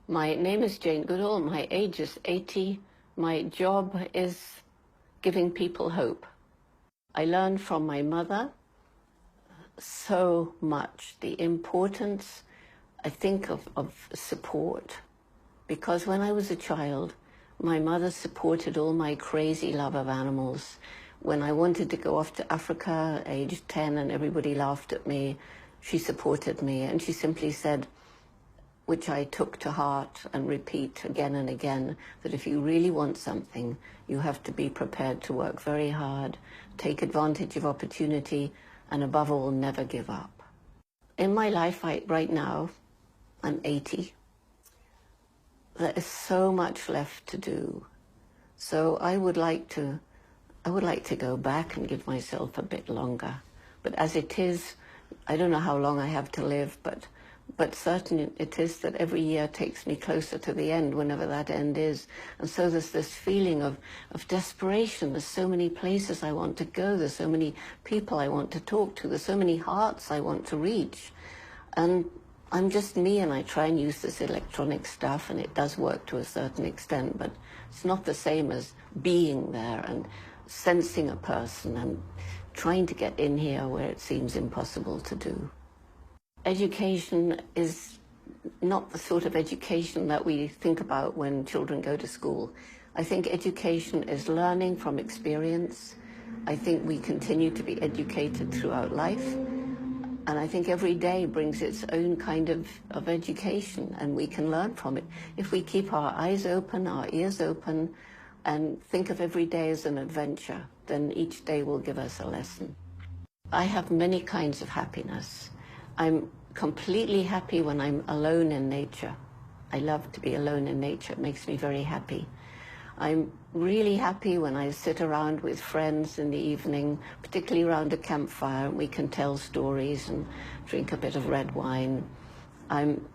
My name is Jane Goodall. My age is 80. My job is giving people hope. I learned from my mother so much, the importance, I think, of support. Because when I was a child, my mother supported all my crazy love of animals. When I wanted to go off to Africa, aged 10, and everybody laughed at me, she supported me. And she simply said, which I took to heart and repeat again and again, that if you really want something, you have to be prepared to work very hard, take advantage of opportunity, and above all, never give up. In my life right now, I'm 80. There is so much left to do. So I would like to go back and give myself a bit longer. But as it is, I don't know how long I have to live, but certain it is that every year takes me closer to the end, whenever that end is. And so there's this feeling of desperation. There's so many places I want to go. There's so many people I want to talk to. There's so many hearts I want to reach. And I'm just me, and I try and use this electronic stuff, and it does work to a certain extent, but it's not the same as being there and sensing a person and trying to get in here where it seems impossible to do. Education is not the sort of education that we think about when children go to school. I think education is learning from experience. I think we continue to be educated throughout life. And I think every day brings its own kind of education, and we can learn from it. If we keep our eyes open, our ears open, and think of every day as an adventure, then each day will give us a lesson. I have many kinds of happiness. I'm completely happy when I'm alone in nature. I love to be alone in nature. It makes me very happy. I'm really happy when I sit around with friends in the evening, particularly around a campfire, and we can tell stories and drink a bit of red wine. I'm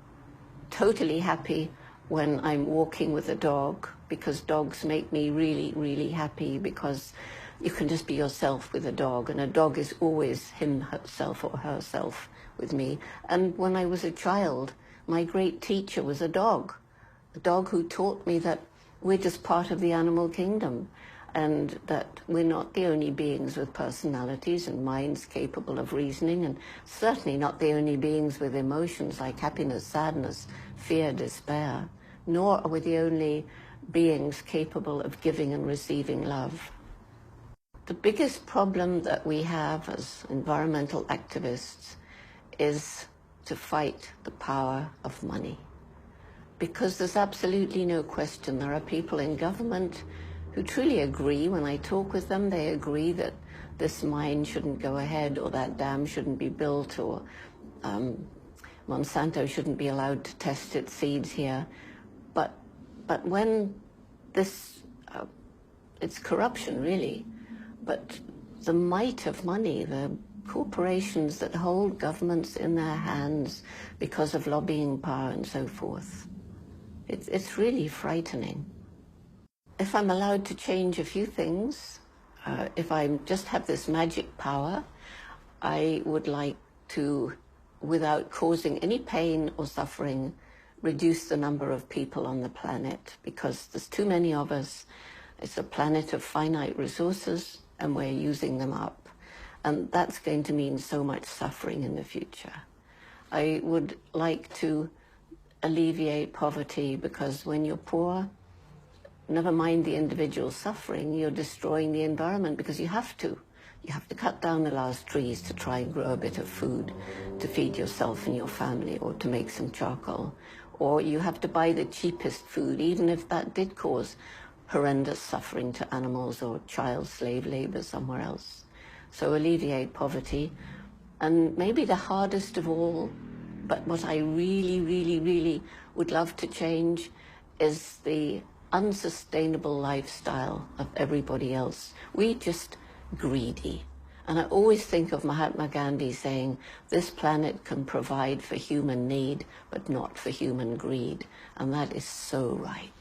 totally happy when I'm walking with a dog, because dogs make me really, really happy, because you can just be yourself with a dog, and a dog is always himself or herself with me. And when I was a child, my great teacher was a dog who taught me that we're just part of the animal kingdom, and that we're not the only beings with personalities and minds capable of reasoning, and certainly not the only beings with emotions like happiness, sadness, fear, despair, nor are we the only beings capable of giving and receiving love. The biggest problem that we have as environmental activists is to fight the power of money. Because there's absolutely no question. There are people in government who truly agree. When I talk with them, they agree that this mine shouldn't go ahead, or that dam shouldn't be built, or Monsanto shouldn't be allowed to test its seeds here. But when this, it's corruption really, but the might of money, the corporations that hold governments in their hands because of lobbying power and so forth, it's really frightening. If I'm allowed to change a few things, if I just have this magic power, I would like to, without causing any pain or suffering, reduce the number of people on the planet, because there's too many of us. It's a planet of finite resources, and we're using them up. And that's going to mean so much suffering in the future. I would like to alleviate poverty, because when you're poor, never mind the individual suffering, you're destroying the environment, because you have to. You have to cut down the last trees to try and grow a bit of food to feed yourself and your family, or to make some charcoal. Or you have to buy the cheapest food, even if that did cause horrendous suffering to animals or child slave labor somewhere else. So alleviate poverty. And maybe the hardest of all, but what I really, really, really would love to change, is the unsustainable lifestyle of everybody else. We're just greedy. And I always think of Mahatma Gandhi saying, this planet can provide for human need, but not for human greed. And that is so right.